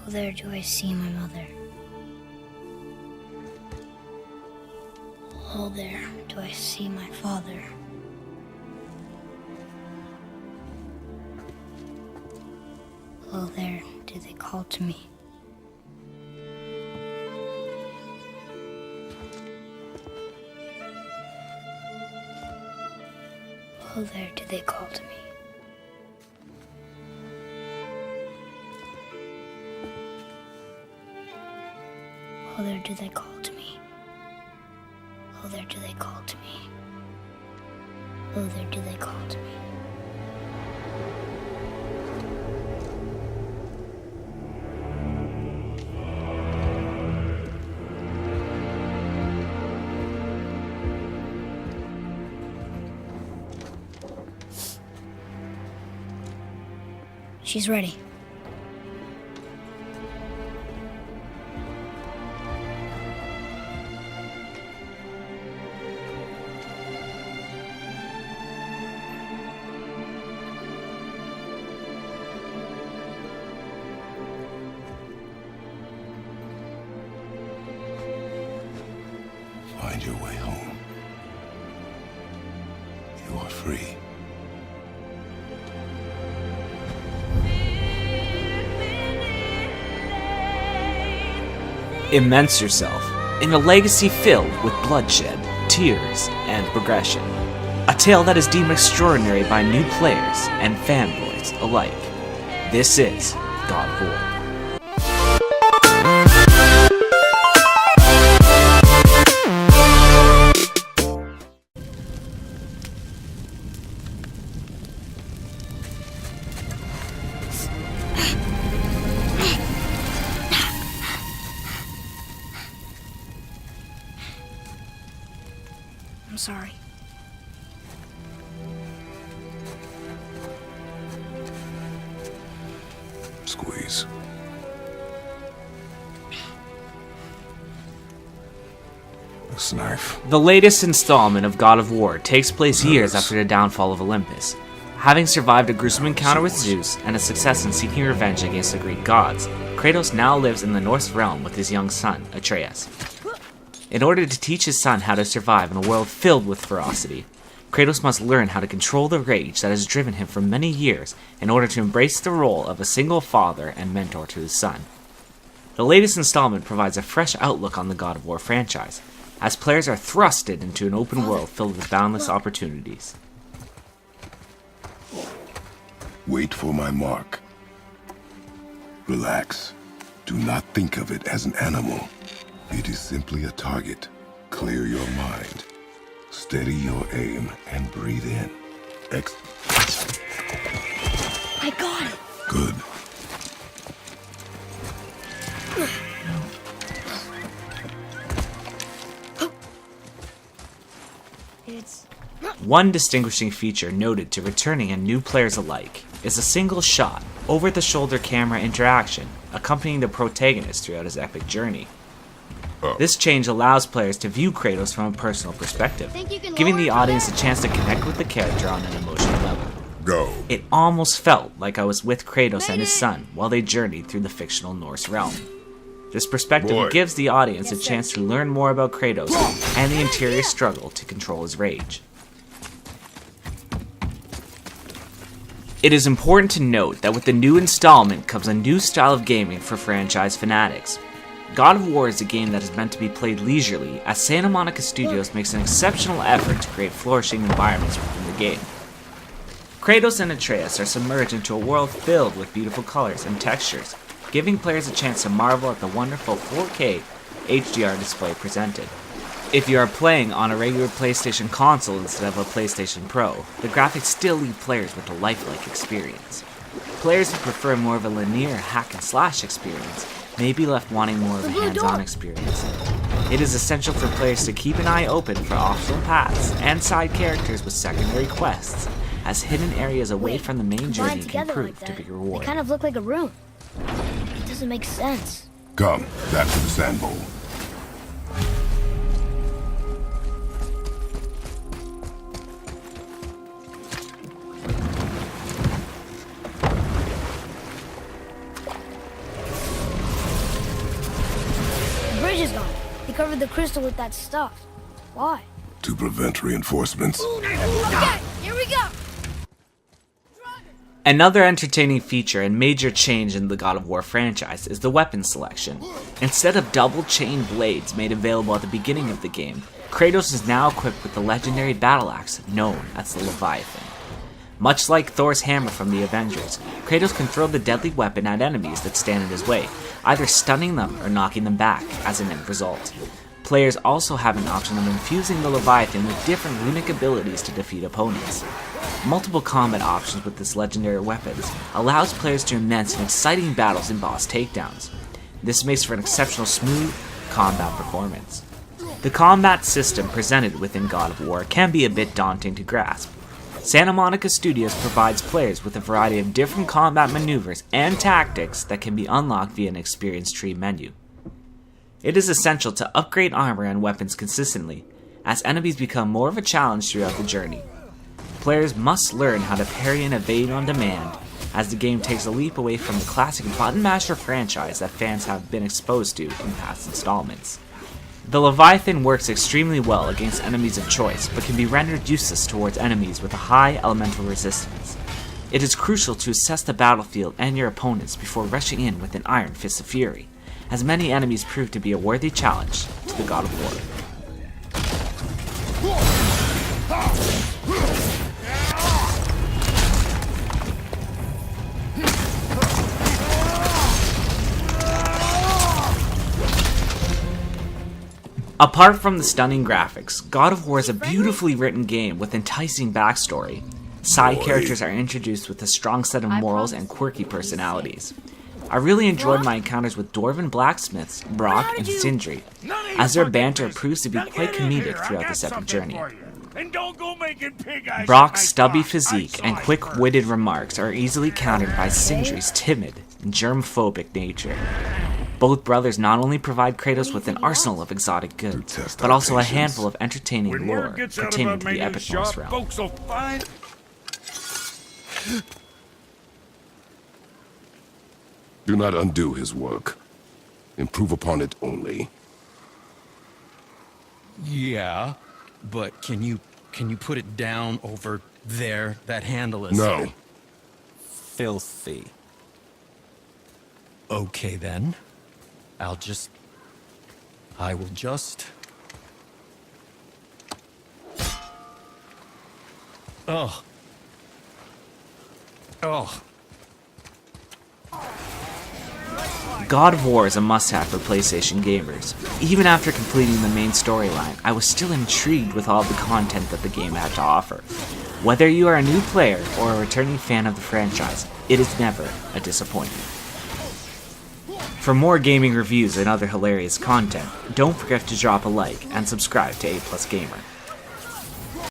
Oh, there do I see my mother. Oh, there do I see my father. Oh, there do they call to me. Oh, there do they call to me. Oh, there do they call to me. Oh, there do they call to me. Oh, there do they call to me. She's ready. Find your way home. You are free. Immerse yourself in a legacy filled with bloodshed, tears, and progression. A tale that is deemed extraordinary by new players and fanboys alike. This is God of War. I'm sorry. Squeeze. This knife. The latest installment of God of War takes place years after the downfall of Olympus. Having survived a gruesome encounter with Zeus and a success in seeking revenge against the Greek gods, Kratos now lives in the Norse realm with his young son, Atreus. In order to teach his son how to survive in a world filled with ferocity, Kratos must learn how to control the rage that has driven him for many years in order to embrace the role of a single father and mentor to his son. The latest installment provides a fresh outlook on the God of War franchise, as players are thrusted into an open world filled with boundless opportunities. Wait for my mark. Relax. Do not think of it as an animal. It is simply a target. Clear your mind. Steady your aim and breathe in. I got it! Good. It's... One distinguishing feature noted to returning and new players alike is a single shot, over-the-shoulder camera interaction accompanying the protagonist throughout his epic journey. This change allows players to view Kratos from a personal perspective, giving the audience a chance to connect with the character on an emotional level. Go. It almost felt like I was with Kratos and his son while they journeyed through the fictional Norse realm. This perspective gives the audience a chance to learn more about Kratos and the interior struggle to control his rage. It is important to note that with the new installment comes a new style of gaming for franchise fanatics. God of War is a game that is meant to be played leisurely, as Santa Monica Studios makes an exceptional effort to create flourishing environments within the game. Kratos and Atreus are submerged into a world filled with beautiful colors and textures, giving players a chance to marvel at the wonderful 4K HDR display presented. If you are playing on a regular PlayStation console instead of a PlayStation Pro, the graphics still leave players with a lifelike experience. Players who prefer more of a linear hack-and-slash experience may be left wanting more of a hands-on experience. It is essential for players to keep an eye open for optional paths and side characters with secondary quests, as hidden areas away from the main journey can prove to be rewarding. They kind of look like a room. It doesn't make sense. Come, back to the sand bowl. the crystal with that stuff. Why? To prevent reinforcements. Okay, here we go! Another entertaining feature and major change in the God of War franchise is the weapon selection. Instead of double chain blades made available at the beginning of the game, Kratos is now equipped with the legendary battle axe known as the Leviathan. Much like Thor's hammer from the Avengers, Kratos can throw the deadly weapon at enemies that stand in his way, either stunning them or knocking them back as an end result. Players also have an option of infusing the Leviathan with different runic abilities to defeat opponents. Multiple combat options with this legendary weapon allows players to immense and exciting battles and boss takedowns. This makes for an exceptional smooth combat performance. The combat system presented within God of War can be a bit daunting to grasp. Santa Monica Studios provides players with a variety of different combat maneuvers and tactics that can be unlocked via an experience tree menu. It is essential to upgrade armor and weapons consistently, as enemies become more of a challenge throughout the journey. Players must learn how to parry and evade on demand, as the game takes a leap away from the classic button masher franchise that fans have been exposed to in past installments. The Leviathan works extremely well against enemies of choice, but can be rendered useless towards enemies with a high elemental resistance. It is crucial to assess the battlefield and your opponents before rushing in with an Iron Fist of Fury, as many enemies prove to be a worthy challenge to the God of War. Apart from the stunning graphics, God of War is a beautifully written game with enticing backstory. Side characters are introduced with a strong set of morals and quirky personalities. I really enjoyed my encounters with Dwarven blacksmiths, Brock and Sindri, as their banter proves to be quite comedic throughout this epic journey. Brock's stubby physique and quick-witted remarks are easily countered by Sindri's timid and germ-phobic nature. Both brothers not only provide Kratos with an arsenal of exotic goods, but also a handful of entertaining lore pertaining to the epic Norse realm. Do not undo his work. Improve upon it only. Yeah, but can you put it down over there? That handle is No. filthy. Okay then. I will just... Oh. God of War is a must-have for PlayStation gamers. Even after completing the main storyline, I was still intrigued with all the content that the game had to offer. Whether you are a new player or a returning fan of the franchise, it is never a disappointment. For more gaming reviews and other hilarious content, don't forget to drop a like and subscribe to A+ Gamer.